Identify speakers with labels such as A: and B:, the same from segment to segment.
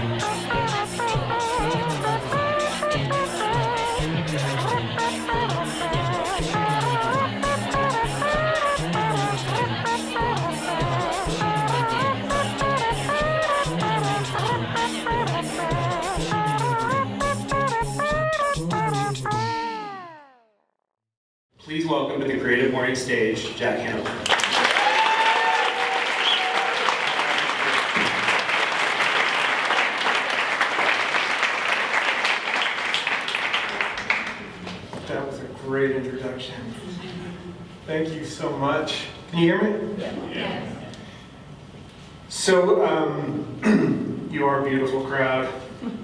A: Please welcome to the Creative Morning stage, Jack Hannibal.
B: That was a great introduction. Thank you so much. Can you hear me?
C: Yeah.
B: So, you are a beautiful crowd.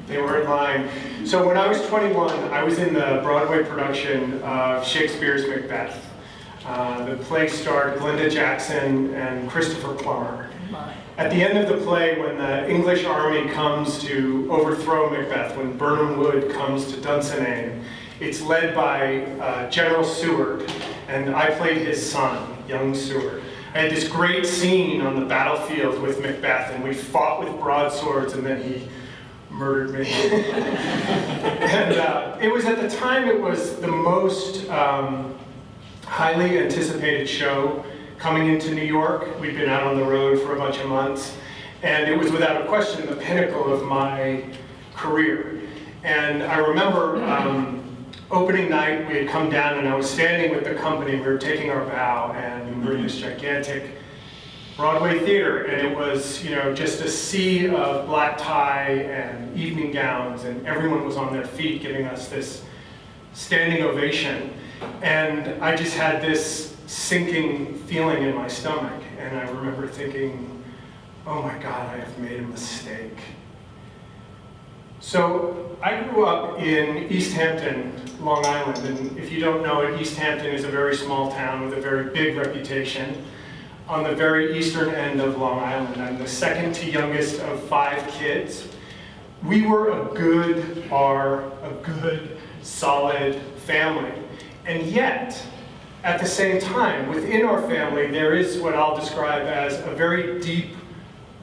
B: They were in line. So when I was 21, I was in the Broadway production of Shakespeare's Macbeth. The play starred Glenda Jackson and Christopher Plummer. At the end of the play, when the English army comes to overthrow Macbeth, when Birnam Wood comes to Dunsinane, it's led by General Seward, and I played his son, young Seward. I had this great scene on the battlefield with Macbeth, and we fought with broadswords, and then he murdered me. And it was, at the time, it was the most highly anticipated show coming into New York. We'd been out on the road for a bunch of months, and it was without a question the pinnacle of my career. And I remember opening night, we had come down and I was standing with the company, we were taking our bow, and we were in this gigantic Broadway theater, and it was, you know, just a sea of black tie and evening gowns, and everyone was on their feet giving us this standing ovation. And I just had this sinking feeling in my stomach, and I remember thinking, oh my God, I have made a mistake. So I grew up in East Hampton, Long Island, and if you don't know it, East Hampton is a very small town with a very big reputation on the very eastern end of Long Island. I'm the second to youngest of 5 kids. We were a good, solid family. And yet, at the same time, within our family, there is what I'll describe as a very deep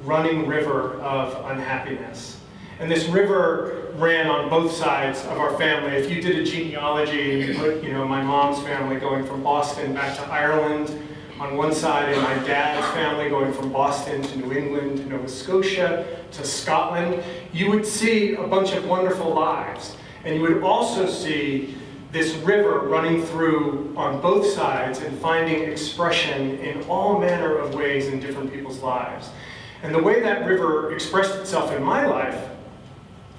B: running river of unhappiness. And this river ran on both sides of our family. If you did a genealogy and you put, you know, my mom's family going from Boston back to Ireland on one side, and my dad's family going from Boston to New England to Nova Scotia to Scotland, you would see a bunch of wonderful lives. And you would also see this river running through on both sides and finding expression in all manner of ways in different people's lives. And the way that river expressed itself in my life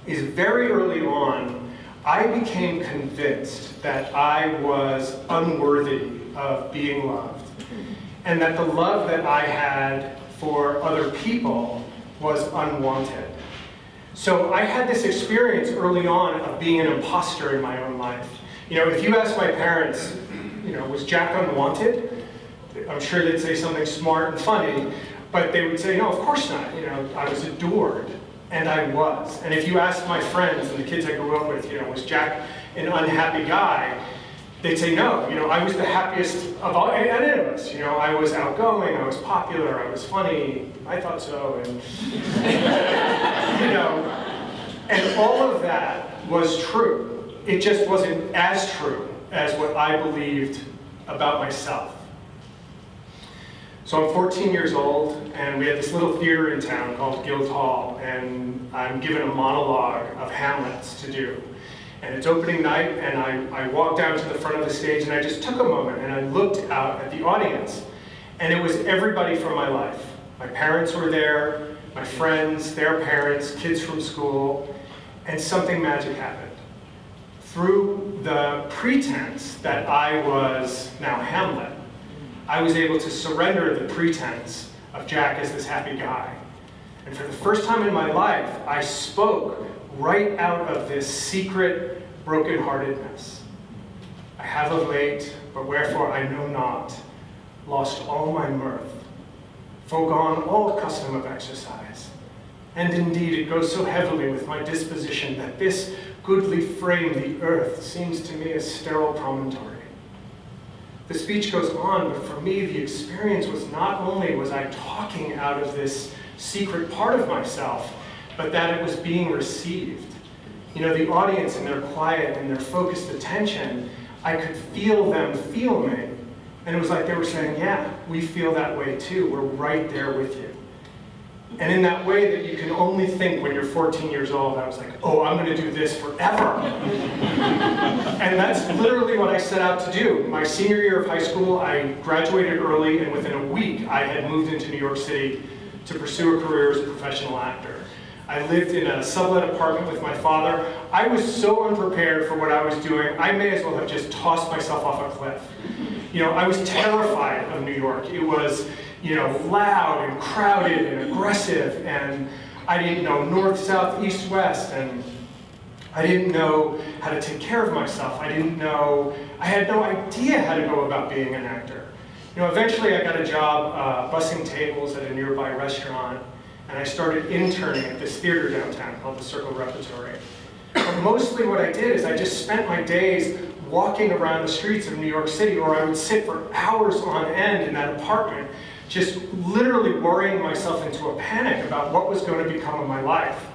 B: is very early on, I became convinced that I was unworthy of being loved, and that the love that I had for other people was unwanted. So I had this experience early on of being an imposter in my own life. You know, if you ask my parents, you know, was Jack unwanted? I'm sure they'd say something smart and funny, but they would say, no, of course not. You know, I was adored, and I was. And if you ask my friends and the kids I grew up with, you know, was Jack an unhappy guy? They'd say no. You know, I was the happiest of all, any of us. You know, I was outgoing, I was popular, I was funny. I thought so, and you know, and all of that was true. It just wasn't as true as what I believed about myself. So I'm 14 years old, and we had this little theater in town called Guildhall, and I'm given a monologue of Hamlet's to do. And it's opening night, and I walked down to the front of the stage, and I just took a moment, and I looked out at the audience, and it was everybody from my life. My parents were there, my friends, their parents, kids from school, and something magic happened. Through the pretense that I was now Hamlet, I was able to surrender the pretense of Jack as this happy guy. And for the first time in my life, I spoke right out of this secret brokenheartedness. I have of late, but wherefore I know not, lost all my mirth, foregone all custom of exercise. And indeed it goes so heavily with my disposition that this goodly frame, the earth, seems to me a sterile promontory. The speech goes on, but for me the experience was not only was I talking out of this secret part of myself, but that it was being received. You know, the audience and their quiet and their focused attention, I could feel them feel me. And it was like they were saying, yeah, we feel that way too. We're right there with you. And in that way that you can only think when you're 14 years old, I was like, oh, I'm going to do this forever. And that's literally what I set out to do. My senior year of high school, I graduated early, and within a week, I had moved into New York City to pursue a career as a professional actor. I lived in a sublet apartment with my father. I was so unprepared for what I was doing, I may as well have just tossed myself off a cliff. You know, I was terrified of New York. It was, you know, loud and crowded and aggressive, and I didn't know north, south, east, west, and I didn't know how to take care of myself. I had no idea how to go about being an actor. You know, eventually I got a job bussing tables at a nearby restaurant, and I started interning at this theater downtown called the Circle Repertory. But mostly what I did is I just spent my days walking around the streets of New York City, or I would sit for hours on end in that apartment, just literally worrying myself into a panic about what was going to become of my life.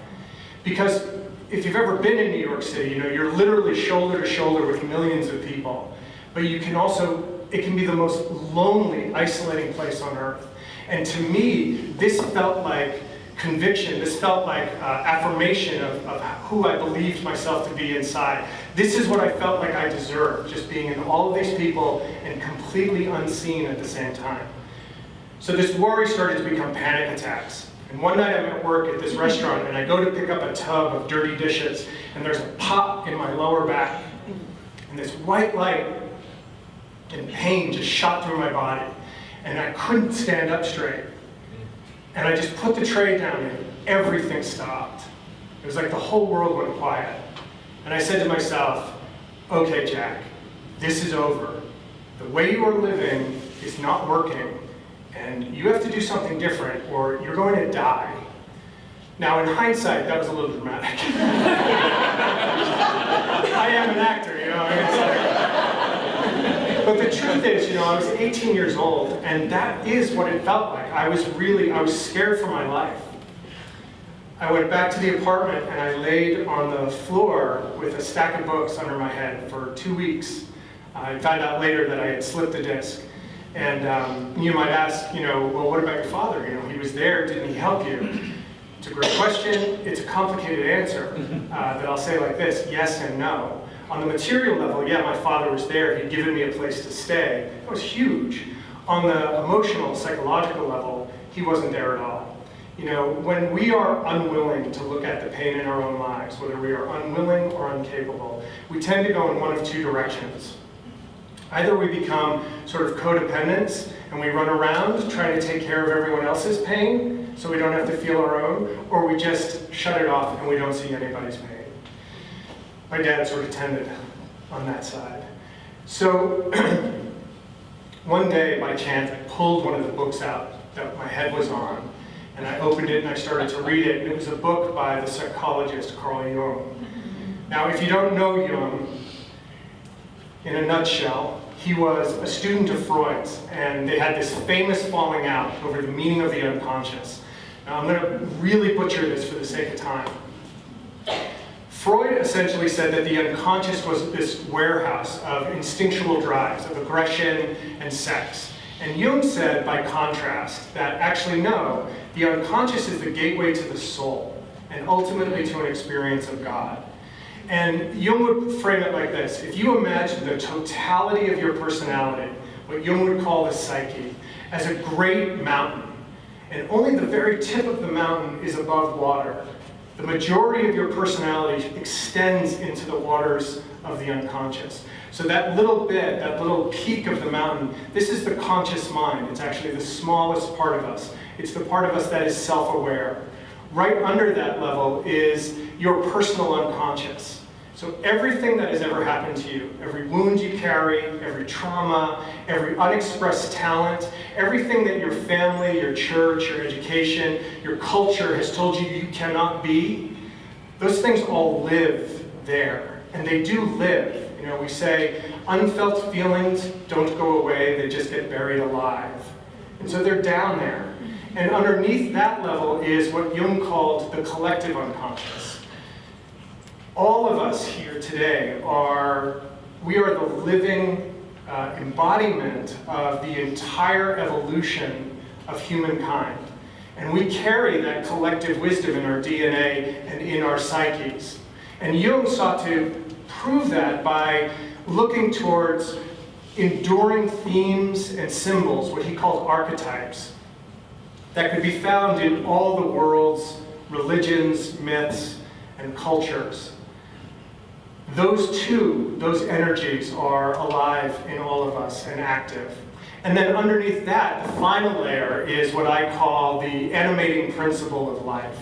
B: Because if you've ever been in New York City, you know, you're literally shoulder to shoulder with millions of people. But you can also, it can be the most lonely, isolating place on earth. And to me, this felt like conviction. This felt like affirmation of who I believed myself to be inside. This is what I felt like I deserved, just being in all of these people and completely unseen at the same time. So this worry started to become panic attacks. And one night I'm at work at this restaurant, and I go to pick up a tub of dirty dishes, and there's a pop in my lower back, and this white light and pain just shot through my body, and I couldn't stand up straight. And I just put the tray down, and everything stopped. It was like the whole world went quiet. And I said to myself, okay, Jack, this is over. The way you are living is not working, and you have to do something different, or you're going to die. Now, in hindsight, that was a little dramatic. I am an actor, you know. But the truth is, you know, I was 18 years old, and that is what it felt like. I was scared for my life. I went back to the apartment, and I laid on the floor with a stack of books under my head for 2 weeks. I found out later that I had slipped a disc. And you might ask, you know, well, what about your father? You know, he was there, didn't he help you? It's a great question. It's a complicated answer that I'll say like this, yes and no. On the material level, yeah, my father was there. He'd given me a place to stay. That was huge. On the emotional, psychological level, he wasn't there at all. You know, when we are unwilling to look at the pain in our own lives, whether we are unwilling or incapable, we tend to go in one of two directions. Either we become sort of codependents and we run around trying to take care of everyone else's pain so we don't have to feel our own, or we just shut it off and we don't see anybody's pain. My dad sort of tended on that side. So one day, by chance, I pulled one of the books out that my head was on, and I opened it and I started to read it. And it was a book by the psychologist Carl Jung. Now, if you don't know Jung, in a nutshell, he was a student of Freud's, and they had this famous falling out over the meaning of the unconscious. Now, I'm going to really butcher this for the sake of time. Freud essentially said that the unconscious was this warehouse of instinctual drives, of aggression and sex. And Jung said, by contrast, that actually no, the unconscious is the gateway to the soul, and ultimately to an experience of God. And Jung would frame it like this. If you imagine the totality of your personality, what Jung would call the psyche, as a great mountain, and only the very tip of the mountain is above water, the majority of your personality extends into the waters of the unconscious. So that little bit, that little peak of the mountain, this is the conscious mind. It's actually the smallest part of us. It's the part of us that is self-aware. Right under that level is your personal unconscious. So everything that has ever happened to you, every wound you carry, every trauma, every unexpressed talent, everything that your family, your church, your education, your culture has told you you cannot be, those things all live there. And they do live. You know, we say unfelt feelings don't go away, they just get buried alive. And so they're down there. And underneath that level is what Jung called the collective unconscious. All of us here today we are the living embodiment of the entire evolution of humankind. And we carry that collective wisdom in our DNA and in our psyches. And Jung sought to prove that by looking towards enduring themes and symbols, what he called archetypes, that could be found in all the world's religions, myths, and cultures. Those energies are alive in all of us and active. And then underneath that, the final layer is what I call the animating principle of life.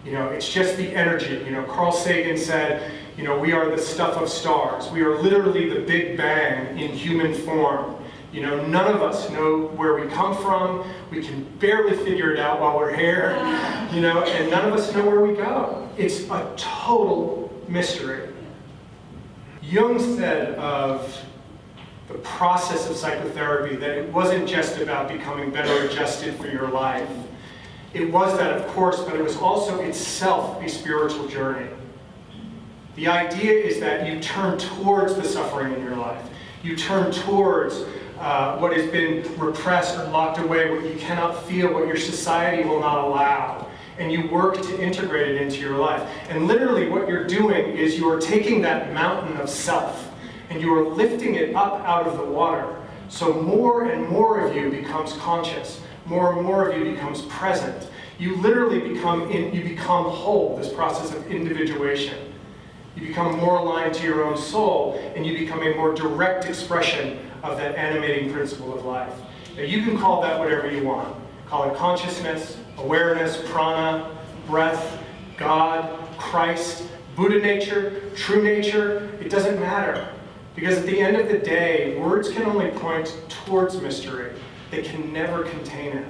B: It's just the energy. Carl Sagan said, we are the stuff of stars. We are literally the Big Bang in human form. None of us know where we come from. We can barely figure it out while we're here, and none of us know where we go. It's a total mystery. Jung said of the process of psychotherapy that it wasn't just about becoming better adjusted for your life. It was that, of course, but it was also itself a spiritual journey. The idea is that you turn towards the suffering in your life. You turn towards what has been repressed or locked away, what you cannot feel, what your society will not allow. And you work to integrate it into your life. And literally what you're doing is you are taking that mountain of self and you are lifting it up out of the water. So more and more of you becomes conscious. More and more of you becomes present. You literally become whole, this process of individuation. You become more aligned to your own soul, and you become a more direct expression of that animating principle of life. Now, you can call that whatever you want. Call it consciousness, awareness, prana, breath, God, Christ, Buddha nature, true nature. It doesn't matter. Because at the end of the day, words can only point towards mystery. They can never contain it.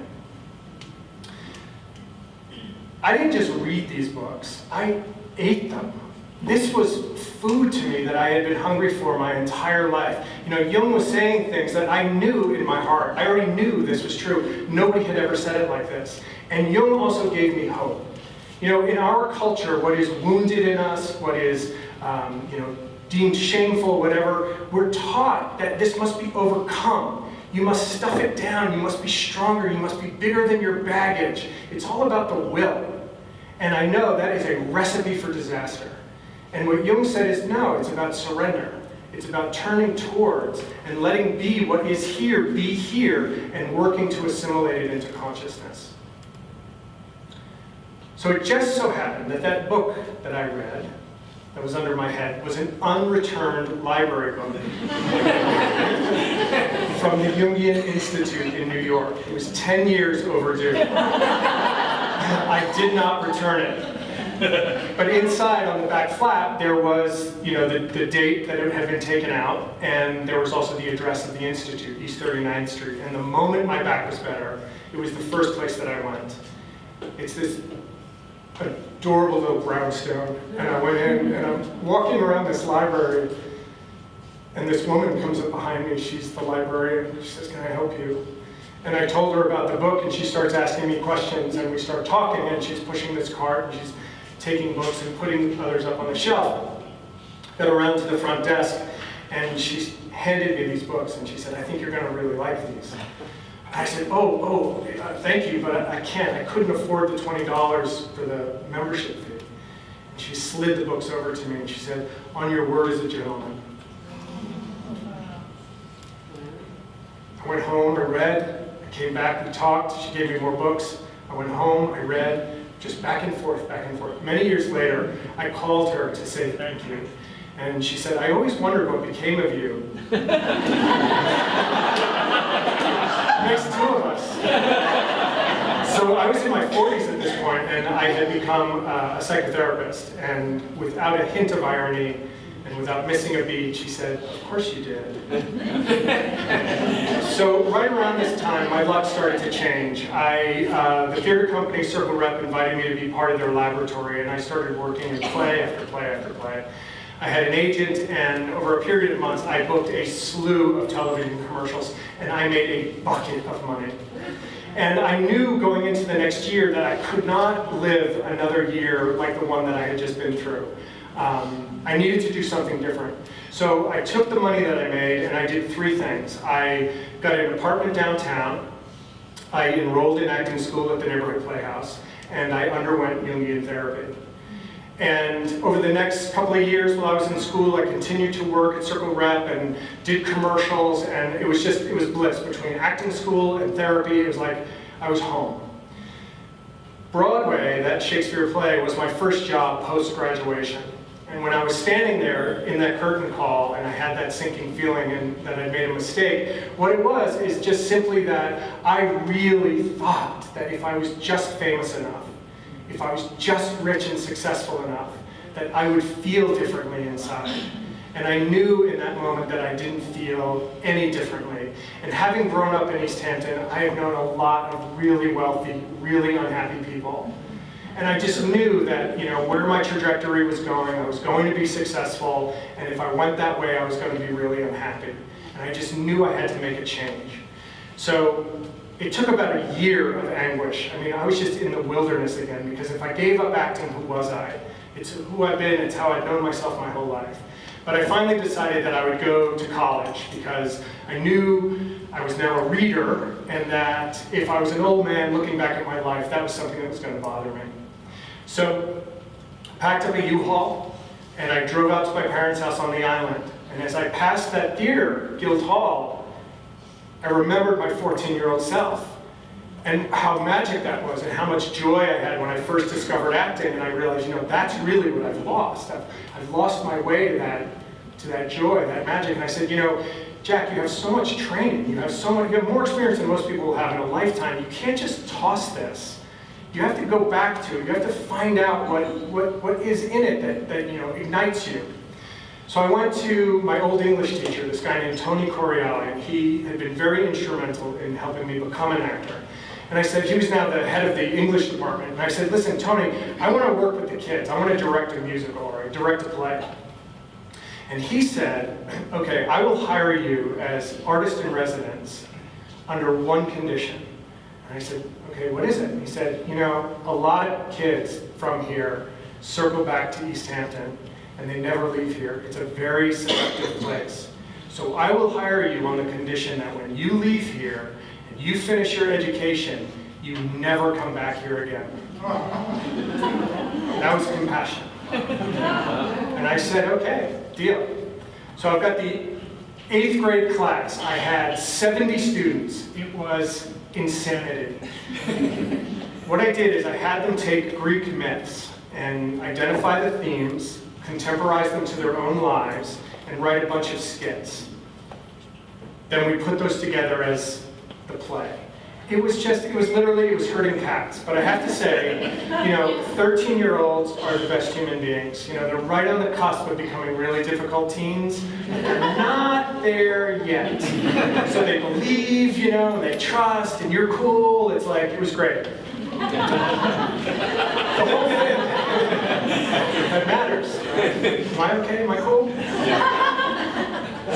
B: I didn't just read these books. I ate them. This was food to me that I had been hungry for my entire life. Jung was saying things that I knew in my heart. I already knew this was true. Nobody had ever said it like this. And Jung also gave me hope. In our culture, what is wounded in us, what is, deemed shameful, whatever, we're taught that this must be overcome. You must stuff it down. You must be stronger. You must be bigger than your baggage. It's all about the will. And I know that is a recipe for disaster. And what Jung said is, no, it's about surrender. It's about turning towards and letting be what is here, be here, and working to assimilate it into consciousness. So it just so happened that that book that I read, that was under my head, was an unreturned library book from the Jungian Institute in New York. It was 10 years overdue. I did not return it. But inside, on the back flap, there was, the date that it had been taken out, and there was also the address of the Institute, East 39th Street. And the moment my back was better, it was the first place that I went. It's this adorable little brownstone, and I went in, and I'm walking around this library, and this woman comes up behind me. She's the librarian. She says, "Can I help you?" And I told her about the book, and she starts asking me questions, and we start talking, and she's pushing this cart, and she's taking books and putting others up on the shelf. Got around to the front desk, and she handed me these books, and she said, "I think you're going to really like these." I said, thank you, but I can't. I couldn't afford the $20 for the membership fee. And she slid the books over to me, and she said, "On your word as a gentleman." I went home, I read, I came back, we talked, she gave me more books. I went home, I read, just back and forth, back and forth. Many years later, I called her to say thank you. And she said, "I always wondered what became of you." Makes two of us. So I was in my 40s at this point, and I had become a psychotherapist. And without a hint of irony, and without missing a beat, she said, "Of course you did." So right around this time, my luck started to change. The theater company Circle Rep invited me to be part of their laboratory, and I started working in play after play after play. I had an agent, and over a period of months, I booked a slew of television commercials, and I made a bucket of money. And I knew going into the next year that I could not live another year like the one that I had just been through. I needed to do something different. So I took the money that I made and I did three things. I got an apartment downtown, I enrolled in acting school at the neighborhood playhouse, and I underwent Jungian therapy. And over the next couple of years while I was in school, I continued to work at Circle Rep and did commercials, and it was bliss. Between acting school and therapy, it was like I was home. Broadway, that Shakespeare play, was my first job post-graduation. And when I was standing there in that curtain call and I had that sinking feeling and that I'd made a mistake, what it was is just simply that I really thought that if I was just famous enough, if I was just rich and successful enough, that I would feel differently inside. And I knew in that moment that I didn't feel any differently. And having grown up in East Hampton, I have known a lot of really wealthy, really unhappy people. And I just knew that, where my trajectory was going, I was going to be successful, and if I went that way, I was going to be really unhappy. And I just knew I had to make a change. So it took about a year of anguish. I was just in the wilderness again, because if I gave up acting, who was I? It's who I've been, it's how I've known myself my whole life. But I finally decided that I would go to college, because I knew I was now a reader, and that if I was an old man looking back at my life, that was something that was going to bother me. So I packed up a U-Haul, and I drove out to my parents' house on the island. And as I passed that theater, Guild Hall, I remembered my 14-year-old self, and how magic that was, and how much joy I had when I first discovered acting, and I realized, that's really what I've lost. I've lost my way to that joy, that magic. And I said, Jack, you have so much training, you have more experience than most people will have in a lifetime. You can't just toss this. You have to go back to it. You have to find out what is in it that ignites you. So I went to my old English teacher, this guy named Tony Coriali, and he had been very instrumental in helping me become an actor. And I said, he was now the head of the English department, and I said, listen, Tony, I want to work with the kids. I want to direct a musical or direct a play. And he said, okay, I will hire you as artist in residence under one condition. And I said, okay, what is it? And he said, a lot of kids from here circle back to East Hampton, and they never leave here. It's a very selective place. So I will hire you on the condition that when you leave here and you finish your education, you never come back here again. That was compassion. And I said, okay, deal. So I've got the 8th grade class. I had 70 students. It was insanity. What I did is I had them take Greek myths and identify the themes, contemporize them to their own lives, and write a bunch of skits. Then we put those together as the play. It was herding cats. But I have to say, 13-year-olds are the best human beings. They're right on the cusp of becoming really difficult teens. They're not there yet. So they believe, and they trust, and you're cool. It was great. The whole thing. That matters. Am I okay? Am I cool?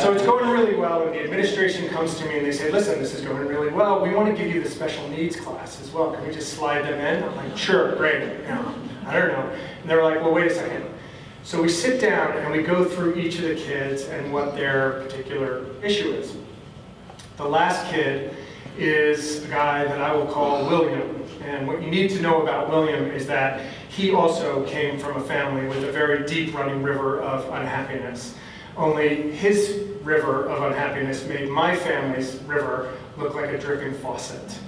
B: So it's going really well, and the administration comes to me and they say, listen, this is going really well. We want to give you the special needs class as well. Can we just slide them in? I'm like, sure, great. I don't know. And they're like, well, wait a second. So we sit down and we go through each of the kids and what their particular issue is. The last kid is a guy that I will call William. And what you need to know about William is that he also came from a family with a very deep running river of unhappiness. Only his river of unhappiness made my family's river look like a dripping faucet.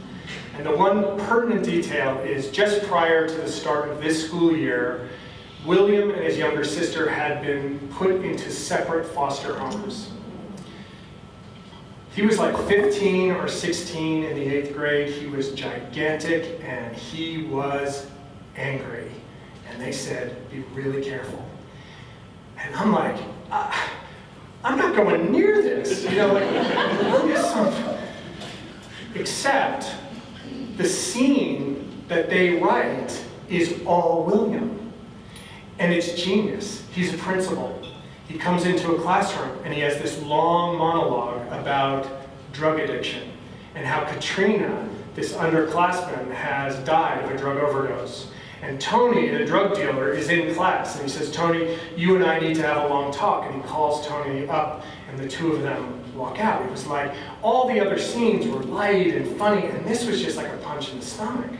B: And the one pertinent detail is just prior to the start of this school year, William and his younger sister had been put into separate foster homes. He was like 15 or 16 in the 8th grade. He was gigantic and he was angry. And they said, be really careful. And I'm like, I'm not going near this. Except the scene that they write is all William. And it's genius. He's a principal. He comes into a classroom and he has this long monologue about drug addiction and how Katrina, this underclassman, has died of a drug overdose. And Tony, the drug dealer, is in class, and he says, Tony, you and I need to have a long talk. And he calls Tony up, and the two of them walk out. It was like all the other scenes were light and funny, and this was just like a punch in the stomach.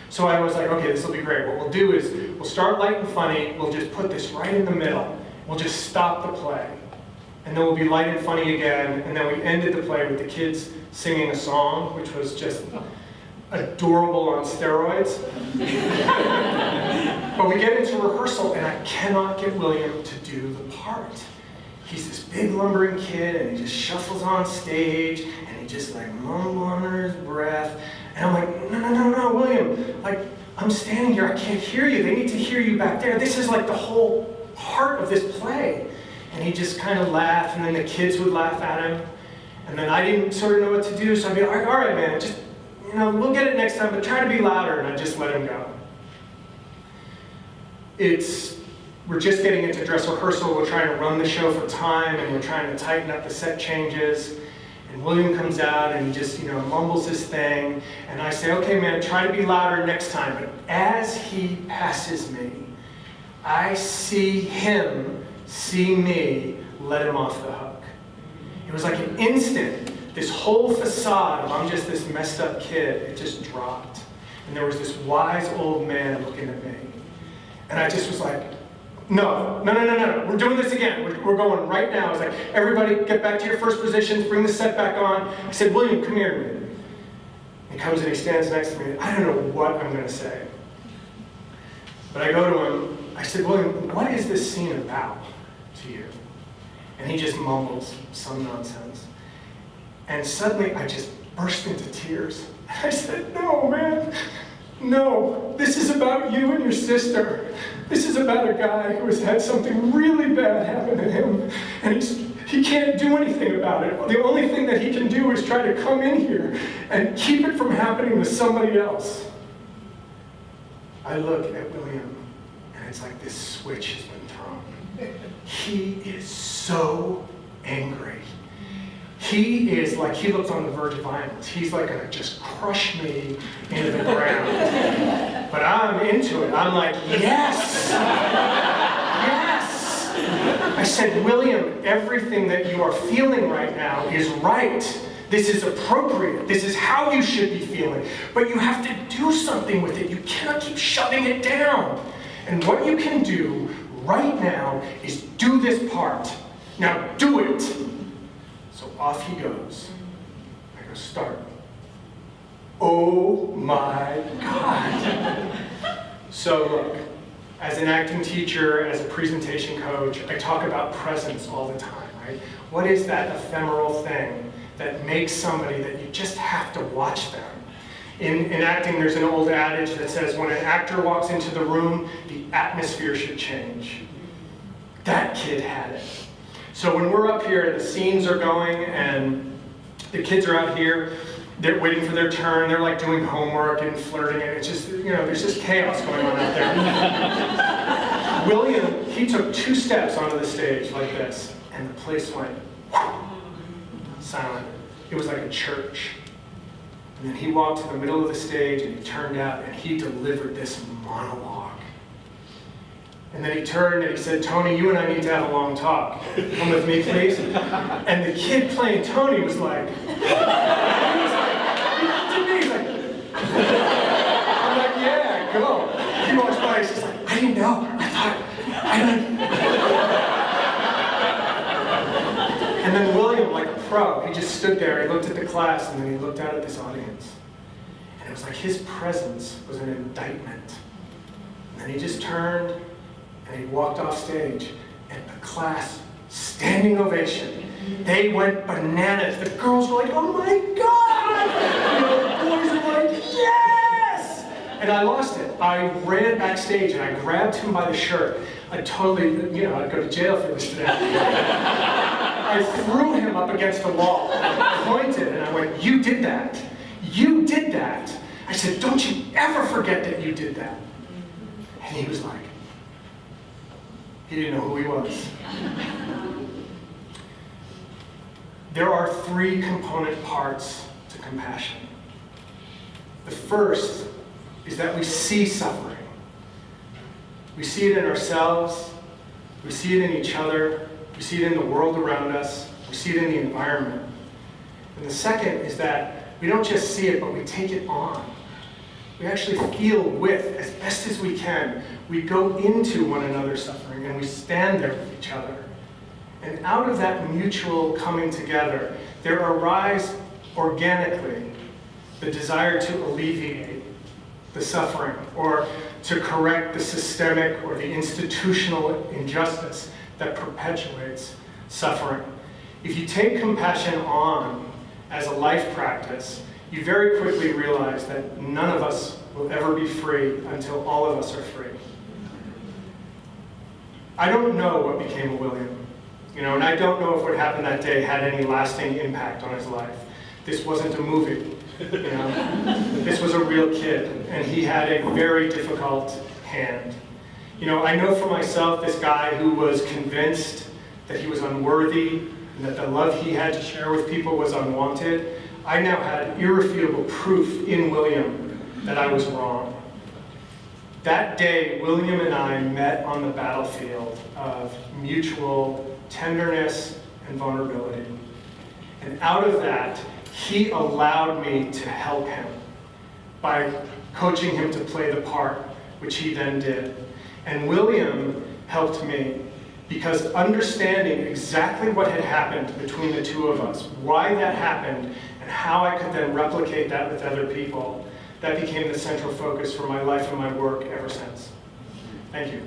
B: So I was like, okay, this will be great. What we'll do is we'll start light and funny. We'll just put this right in the middle. We'll just stop the play. And then we'll be light and funny again. And then we ended the play with the kids singing a song, which was just adorable on steroids. But we get into rehearsal, and I cannot get William to do the part. He's this big lumbering kid, and he just shuffles on stage, and he just like mumbles under his breath. And I'm like, no, William, like, I'm standing here, I can't hear you. They need to hear you back there. This is like the whole heart of this play. And he just kind of laughed, and then the kids would laugh at him. And then I didn't sort of know what to do, so I'd be like, all right, man, just, we'll get it next time, but try to be louder. And I just let him go. We're just getting into dress rehearsal. We're trying to run the show for time, and we're trying to tighten up the set changes. And William comes out, and he just, mumbles his thing. And I say, okay, man, try to be louder next time. But as he passes me, I see him see me let him off the hook. It was like an instant. This whole facade of I'm just this messed up kid, it just dropped. And there was this wise old man looking at me. And I just was like, no, we're doing this again. We're going right now. I was like, everybody get back to your first positions, bring the set back on. I said, William, come here to me. He comes and he stands next to me. I don't know what I'm going to say. But I go to him. I said, William, what is this scene about to you? And he just mumbles some nonsense. And suddenly I just burst into tears. And I said, no, man. No, this is about you and your sister. This is about a guy who has had something really bad happen to him, and he can't do anything about it. The only thing that he can do is try to come in here and keep it from happening to somebody else. I look at William, and it's like this switch has been thrown. He is so angry. He is like, he looks on the verge of violence. He's like gonna just crush me into the ground. But I'm into it. I'm like, yes! Yes! I said, William, everything that you are feeling right now is right. This is appropriate. This is how you should be feeling. But you have to do something with it. You cannot keep shoving it down. And what you can do right now is do this part. Now do it. So off he goes. I go, start. Oh my God. So look, as an acting teacher, as a presentation coach, I talk about presence all the time, right? What is that ephemeral thing that makes somebody that you just have to watch them? In acting, there's an old adage that says when an actor walks into the room, the atmosphere should change. That kid had it. So when we're up here, the scenes are going, and the kids are out here, they're waiting for their turn, they're like doing homework and flirting, and it's just, there's just chaos going on out there. William, he took 2 steps onto the stage like this, and the place went silent. It was like a church. And then he walked to the middle of the stage, and he turned out, and he delivered this monologue. And then he turned and he said, Tony, you and I need to have a long talk. Come with me, please. And the kid playing Tony was like, he looked at me, he's like, I'm like, yeah, go. He walks by, he's just like, I didn't know. I didn't. And then William, like a pro, he just stood there, he looked at the class, and then he looked out at this audience. And it was like his presence was an indictment. And then he just turned, and he walked off stage, and the class, standing ovation. They went bananas. The girls were like, oh my God! The boys were like, yes! And I lost it. I ran backstage, and I grabbed him by the shirt. I totally, I'd go to jail for this today. I threw him up against the wall. I pointed, and I went, you did that. You did that. I said, don't you ever forget that you did that. And he was like, he didn't know who he was. There are 3 component parts to compassion. The first is that we see suffering. We see it in ourselves, we see it in each other, we see it in the world around us, we see it in the environment. And the second is that we don't just see it, but we take it on. We actually feel with, as best as we can. We go into one another's suffering and we stand there with each other. And out of that mutual coming together, there arise organically the desire to alleviate the suffering or to correct the systemic or the institutional injustice that perpetuates suffering. If you take compassion on as a life practice, you very quickly realize that none of us will ever be free until all of us are free. I don't know what became of William, and I don't know if what happened that day had any lasting impact on his life. This wasn't a movie, This was a real kid, and he had a very difficult hand. I know for myself, this guy who was convinced that he was unworthy and that the love he had to share with people was unwanted, I now had irrefutable proof in William that I was wrong. That day, William and I met on the battlefield of mutual tenderness and vulnerability. And out of that, he allowed me to help him by coaching him to play the part, which he then did. And William helped me because understanding exactly what had happened between the two of us, why that happened, and how I could then replicate that with other people, that became the central focus for my life and my work ever since. Thank you.